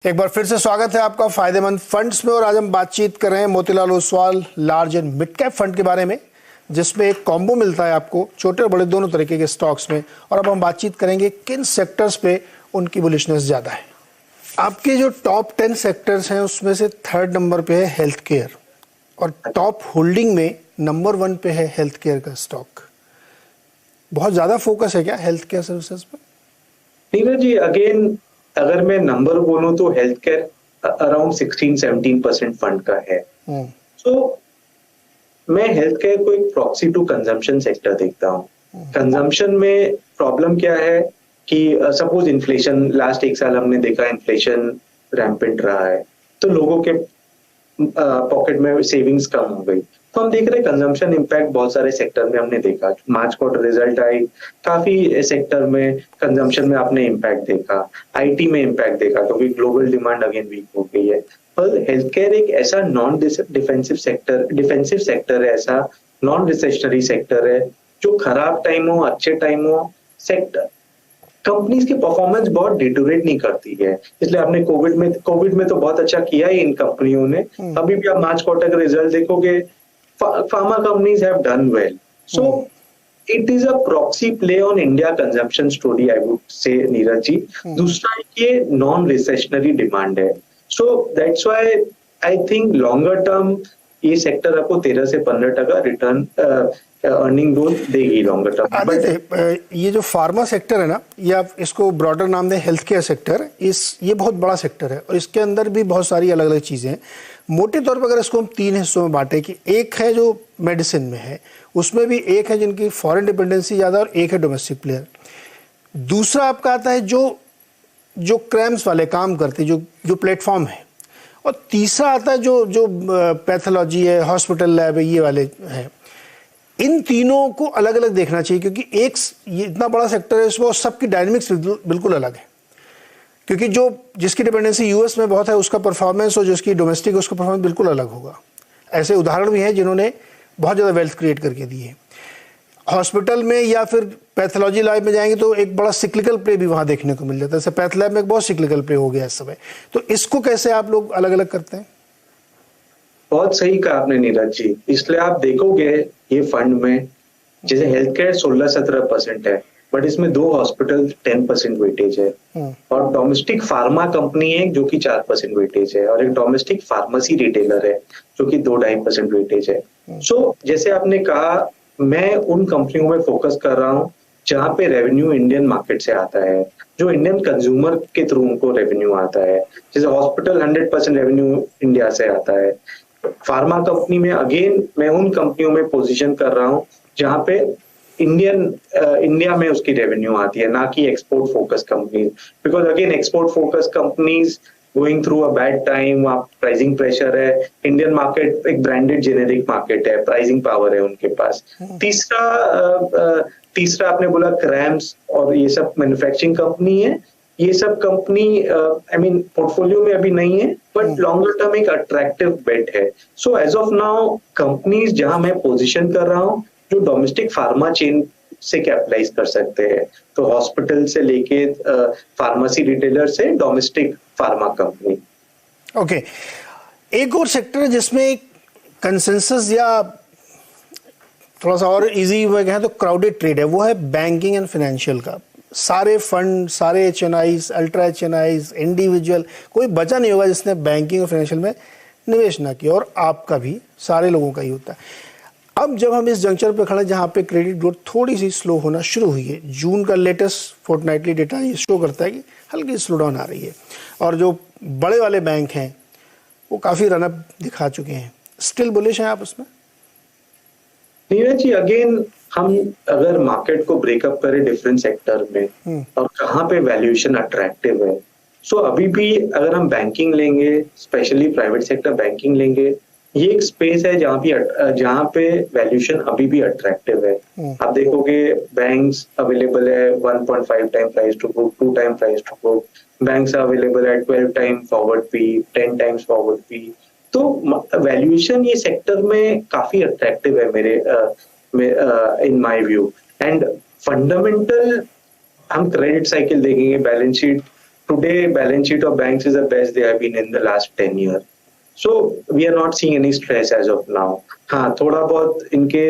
एक बार फिर से स्वागत है आपका फायदेमंद फंड्स में। और आज हम बातचीत कर रहे हैं Motilal Oswal large and mid cap fund के बारे में, जिसमें एक कॉम्बो मिलता है आपको छोटे और बड़े दोनों तरीके के स्टॉक्स में। और अब हम बातचीत करेंगे किन सेक्टर्स पे उनकी बुलिशनेस ज़्यादा है। आपके जो टॉप 10 सेक्टर्स हैं उसमें से 3rd नंबर पे है हेल्थ केयर, और टॉप होल्डिंग में नंबर 1 पे है हेल्थ केयर का स्टॉक। बहुत ज़्यादा फोकस है क्या हेल्थ केयर सर्विसेज पे? नीरज जी, अगेन अगर मैं नंबर बोलूं तो हेल्थ केयर अराउंड 16-17% फंड का है। तो मैं हेल्थ केयर को एक प्रॉक्सी टू कंजम्पशन सेक्टर देखता हूँ। कंजम्पशन में प्रॉब्लम क्या है कि सपोज इन्फ्लेशन, लास्ट 1 साल हमने देखा इन्फ्लेशन रैम्पेंट रहा है, तो लोगों के पॉकेट में सेविंग्स कम हो गई। तो हम देख रहे हैं कंजम्पशन इम्पैक्ट बहुत सारे सेक्टर में हमने देखा। मार्च क्वार्टर रिजल्ट आई, काफी सेक्टर में कंजम्पशन में आपने इम्पैक्ट देखा, आईटी में इम्पैक्ट देखा क्योंकि ग्लोबल डिमांड अगेन वीक हो गई है। पर हेल्थ केयर एक ऐसा नॉन डिफेंसिव सेक्टर है, ऐसा नॉन रिसेशनरी सेक्टर है जो खराब टाइम हो अच्छे टाइम हो सेक्टर कंपनीज की परफॉर्मेंस बहुत डिटोरेट नहीं करती है। इसलिए आपने कोविड में तो बहुत अच्छा किया है इन कंपनियों ने। अभी भी आप मार्च क्वार्टर का रिजल्ट देखोगे, pharma companies have done well. So it is a proxy play on India consumption story, I would say, Neeraj ji. दूसरा ये नॉन रिसेशनरी डिमांड है। So that's why I think longer term ये सेक्टर आपको 13 से 15% return earning growth देगी longer term. ये जो pharma sector है ना, ये आप इसको ब्रॉडर नाम दें हेल्थ केयर सेक्टर, ये बहुत बड़ा सेक्टर है और इसके अंदर भी बहुत सारी अलग अलग चीज़ें हैं। मोटे तौर पर अगर इसको हम 3 हिस्सों में बांटें कि एक है जो मेडिसिन में है, उसमें भी एक है जिनकी फॉरेन डिपेंडेंसी ज़्यादा और एक है डोमेस्टिक प्लेयर। दूसरा आपका आता है जो क्रैम्स वाले काम करते जो प्लेटफॉर्म है, और तीसरा आता है जो पैथोलॉजी है, हॉस्पिटल लैब है, ये वाले हैं। इन तीनों को अलग अलग देखना चाहिए क्योंकि ये इतना बड़ा सेक्टर है, इसमें सबकी डायनेमिक्स बिल्कुल अलग है। क्योंकि जिसकी डिपेंडेंसी यूएस में बहुत है उसका परफॉर्मेंस और जिसकी डोमेस्टिक उसका परफॉर्मेंस बिल्कुल अलग होगा। ऐसे उदाहरण भी हैं जिन्होंने बहुत ज़्यादा वेल्थ क्रिएट करके दी है। हॉस्पिटल में या फिर पैथोलॉजी लैब में जाएंगे तो एक बड़ा सिक्लिकल प्ले भी वहाँ देखने को मिल जाता है। जैसे पैथ लैब में एक बहुत सिक्लिकल प्ले हो गया इस समय। तो इसको कैसे आप लोग अलग अलग करते हैं? बहुत सही कहा आपने नीरज जी। इसलिए आप देखोगे ये फंड में जैसे हेल्थ केयर 16-17% है, बट इसमें 2 हॉस्पिटल 10% वेटेज है, और डोमेस्टिक फार्मा कंपनी है जो कि 4% वेटेज है, और एक डोमेस्टिक फार्मेसी रिटेलर है जो कि 2-2.5% वेटेज है। सो जैसे आपने कहा, मैं उन कंपनियों में फोकस कर रहा हूँ जहाँ पे रेवेन्यू इंडियन मार्केट से आता है, जो इंडियन कंज्यूमर के थ्रू उनको रेवेन्यू आता है। जैसे हॉस्पिटल 100% रेवेन्यू इंडिया से आता है। फार्मा कंपनी में अगेन मैं उन कंपनियों में पोजीशन कर रहा हूँ जहाँ पे इंडिया में उसकी रेवेन्यू आती है, ना कि export focus companies. Because again export focus companies going through a bad time, वहाँ प्राइसिंग प्रेशर है। इंडियन मार्केट एक ब्रांडेड जेनेरिक मार्केट है, प्राइसिंग पावर है उनके पास। तीसरा आपने बोला क्रैम्स और ये सब मैन्युफैक्चरिंग कंपनी है। ये सब कंपनी आई मीन पोर्टफोलियो में अभी नहीं है, बट लॉन्गर टर्म एक अट्रैक्टिव बेट है। So as of now companies जहां मैं पोजीशन कर रहा हूं जो डोमेस्टिक फार्मा चेन से कैपिटलाइज कर सकते हैं, तो हॉस्पिटल से लेके फार्मेसी रिटेलर से डोमेस्टिक फार्मा कंपनी। ओके, एक और सेक्टर है जिसमें कंसेंसस या थोड़ा सा और इजी वे कहें तो क्राउडेड ट्रेड है, वो है बैंकिंग एंड फाइनेंशियल का। सारे फंड, सारे एचएनआईज, अल्ट्रा एचएनआईज, इंडिविजुअल, कोई बचा नहीं होगा जिसने बैंकिंग और फाइनेंशियल में निवेश ना किया, और आपका भी, सारे लोगों का ही होता है। अब जब हम इस जंक्चर पे खड़े जहाँ पे क्रेडिट ग्रोथ थोड़ी सी स्लो होना शुरू हुई है, जून का लेटेस्ट फोर्टनाइटली डेटा ये शो करता है कि हल्की स्लो डाउन आ रही है, और जो बड़े वाले बैंक हैं वो काफ़ी रनअप दिखा चुके हैं। स्टिल बुलिश हैं आप उसमें? नीरज जी, अगेन हम अगर मार्केट को ब्रेकअप करें डिफरेंट सेक्टर में और कहाँ पे वैल्यूएशन अट्रैक्टिव है, सो अभी भी अगर हम बैंकिंग लेंगे, स्पेशली प्राइवेट सेक्टर बैंकिंग लेंगे, ये एक स्पेस है जहाँ पे वैल्यूएशन अभी भी अट्रैक्टिव है। आप देखोगे बैंक्स अवेलेबल है 1.5 time price to book, 2 time price to book. Banks available है 12 time forward P, 10 times forward P. तो वैल्यूएशन ये सेक्टर में काफी अट्रैक्टिव है मेरे in my view. And fundamental हम क्रेडिट साइकिल देखेंगे, balance sheet today balance sheet of banks is the best they have been in the last 10 years. So we are not seeing any stress as of now. हाँ, थोड़ा बहुत इनके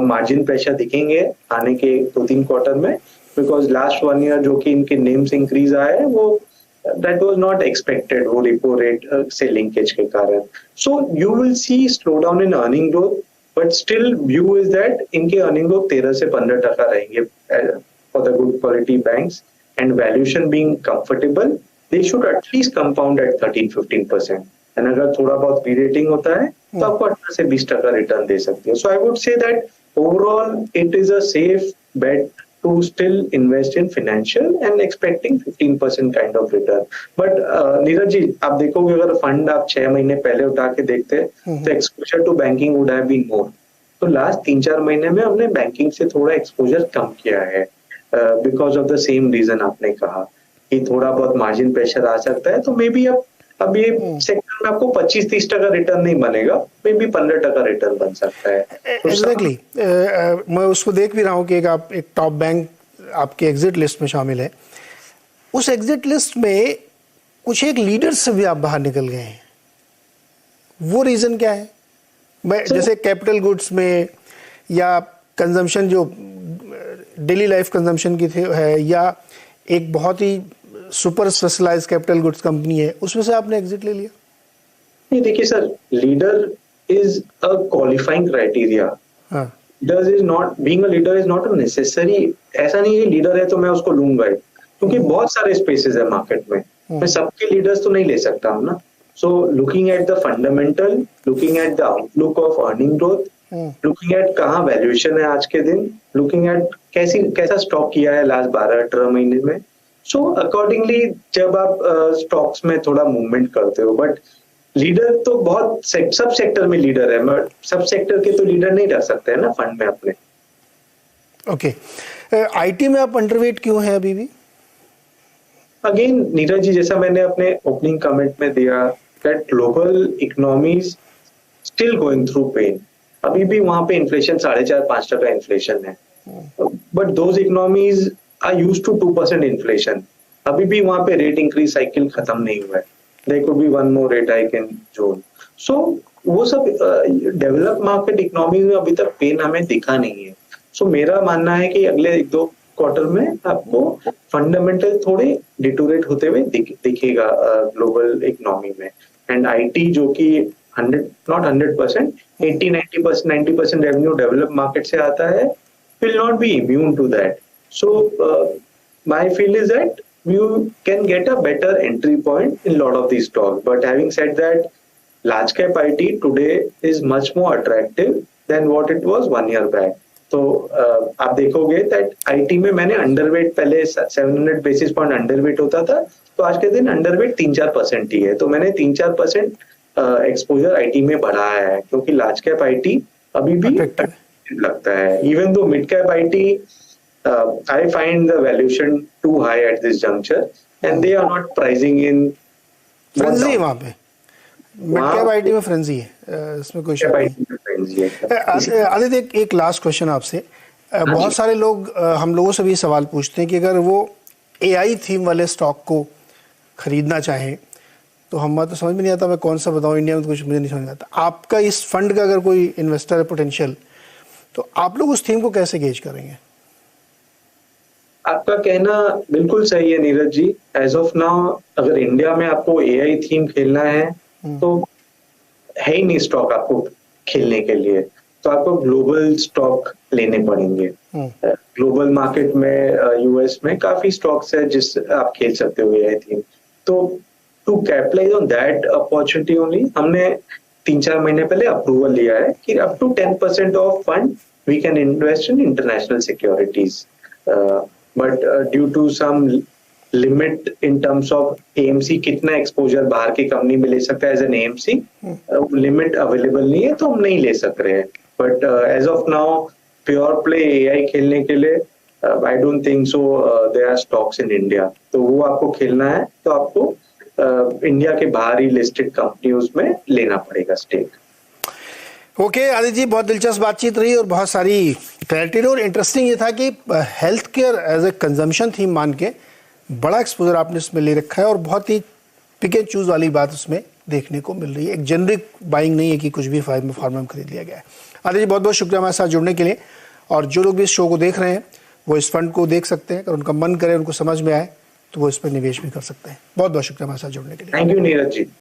margin pressure दिखेंगे आने के 2-3 quarter में, because last 1 year जो कि इनके नेम्स इंक्रीज आए हैं वो that was not expected, वो repo rate से linkage के कारण. So you will see slowdown in earning growth, but still view is that इनके earning growth 13 से 15% रहेंगे for the good quality banks, and valuation being comfortable, they should at least compound at 13-15%. And अगर थोड़ा बहुत re-rating होता है तो आपको 18 से 20% रिटर्न दे सकती है. So I would say that overall it is a safe bet to still invest in financial and expecting 15% kind of return. But Neeraj ji, आप देखोगे अगर फंड आप 6 महीने पहले उठा के देखते तो exposure to banking would have been more. तो लास्ट 3-4 महीने में हमने बैंकिंग से थोड़ा एक्सपोजर कम किया है because of the same reason आपने कहा कि थोड़ा बहुत मार्जिन प्रेशर आ सकता है. तो मे बी अब ये सेक्टर में आपको 25-30% रिटर्न नहीं बनेगा, मे बी 15% रिटर्न बन सकता है. एग्जैक्टली मैं उसको देख भी रहा हूँ कि एक टॉप बैंक आपके एग्जिट लिस्ट में शामिल है. उस एग्जिट लिस्ट में कुछ एक लीडर्स से भी आप बाहर निकल गए हैं, वो रीजन क्या है? मैं जैसे कैपिटल गुड्स में या कंजम्पशन जो डेली लाइफ कंजम्पशन की है, या एक बहुत ही super specialized capital goods company है, उसमें से आपने एग्जिट ले लिया? नहीं, देखिए sir, leader is a qualifying criteria. Leader is not, being a leader is not a necessary. ऐसा नहीं है लीडर है तो मैं उसको लूंगा ही, क्योंकि बहुत सारे स्पेसेस है मार्केट में, मैं सबके लीडर्स तो नहीं ले सकता हूँ ना. So looking at the fundamental, looking at the outlook of earning growth, looking at कहाँ वैल्यूएशन है आज के दिन, लुकिंग एट कैसा स्टॉक किया है लास्ट 12-18 महीने में. सो अकॉर्डिंगली जब आप स्टॉक्स में थोड़ा मूवमेंट करते हो, बट लीडर तो बहुत सब सेक्टर में लीडर है, बट सब सेक्टर के तो लीडर नहीं रह सकते हैं ना फंड में अपने. ओके, आईटी में आप अंडरवेट क्यों है अभी भी? अगेन नीरज जी, जैसा मैंने अपने ओपनिंग कमेंट में दिया, that global economies still going through pain. अभी भी वहां पे इन्फ्लेशन 4.5-5% इन्फ्लेशन है, but those economies are used to 2% inflation. अभी भी वहां पे रेट इंक्रीज साइकिल खत्म नहीं हुआ है. There could be one more rate hike in June. So वो सब डेवलप मार्केट इकोनॉमी में अभी तक पेन हमें दिखा नहीं है. So मेरा मानना है कि अगले 1-2 क्वार्टर में आपको फंडामेंटल थोड़े डिटोरेट होते हुए दिखेगा ग्लोबल इकोनॉमी में. एंड आईटी जो कि 100% 80-90% रेवेन्यू डेवलप मार्केट से आता है, will not be immune to that. So my feel is that you can get a better entry point in a lot of these stocks. But having said that, large cap IT today is much more attractive than what it was 1 year back. तो आप देखोगे that IT में मैंने underweight, पहले 700 basis point underweight होता था, तो आज के दिन अंडरवेट 3-4% ही है. तो मैंने 3-4% एक्सपोजर IT में बढ़ाया है, क्योंकि लार्ज कैप IT अभी भी लगता है. Even though mid cap IT I find the valuation too high at this juncture, and they are not pricing in. Frenzy है वहाँ पे, मिड कैप आईटी में फ्रेंजी है, इसमें कोई शक नहीं. आदित्य, एक लास्ट क्वेश्चन आपसे. बहुत सारे लोग हम लोगों से भी सवाल पूछते हैं कि अगर वो एआई थीम वाले स्टॉक को खरीदना चाहें तो हमें तो समझ में नहीं आता मैं कौन सा बताऊँ. इंडिया में तो कुछ मुझे नहीं समझ आता. आपका इस फंड का अगर कोई इन्वेस्टर है पोटेंशियल, तो आप लोग उस थीम को कैसे गेज करेंगे? आपका कहना बिल्कुल सही है Neeraj ji. As of now अगर इंडिया में आपको एआई थीम खेलना है तो है ही नहीं स्टॉक आपको खेलने के लिए, तो आपको ग्लोबल स्टॉक लेने पड़ेंगे. ग्लोबल मार्केट में यूएस में काफी स्टॉक्स है जिस आप खेल सकते हो एआई थीम. तो to capitalise on that opportunity only हमने 3-4 महीने पहले अप्रूवल लिया है कि up to 10% of fund we can invest in international securities. But due to some limit in terms of AMC कितना एक्सपोजर बाहर की कंपनी में ले सकता है as an AMC, limit available नहीं है, तो हम नहीं ले सक रहे हैं. But as of now pure play AI खेलने के लिए I don't think so there are stocks in India. तो वो आपको खेलना है तो आपको इंडिया के बाहर ही लिस्टेड कंपनियों में लेना पड़ेगा स्टेक. ओके आदित्य जी, बहुत दिलचस्प बातचीत रही और बहुत सारी क्लैरिटी रही. और इंटरेस्टिंग ये था कि health care as a consumption theme मान के बड़ा एक्सपोजर आपने इसमें ले रखा है और बहुत ही पिक एंड चूज वाली बात उसमें देखने को मिल रही है। एक जेनरिक बाइंग नहीं है कि कुछ भी फार्मा में खरीद लिया गया है। आदित्य जी बहुत बहुत शुक्रिया हमारे साथ जुड़ने के लिए। और जो लोग भी इस शो को देख रहे हैं वो इस फंड को देख सकते हैं, अगर उनका मन करे, उनको समझ में आए तो वो इस पर निवेश भी कर सकते हैं। बहुत बहुत शुक्रिया हमारे साथ जुड़ने के लिए। Thank you Neeraj ji.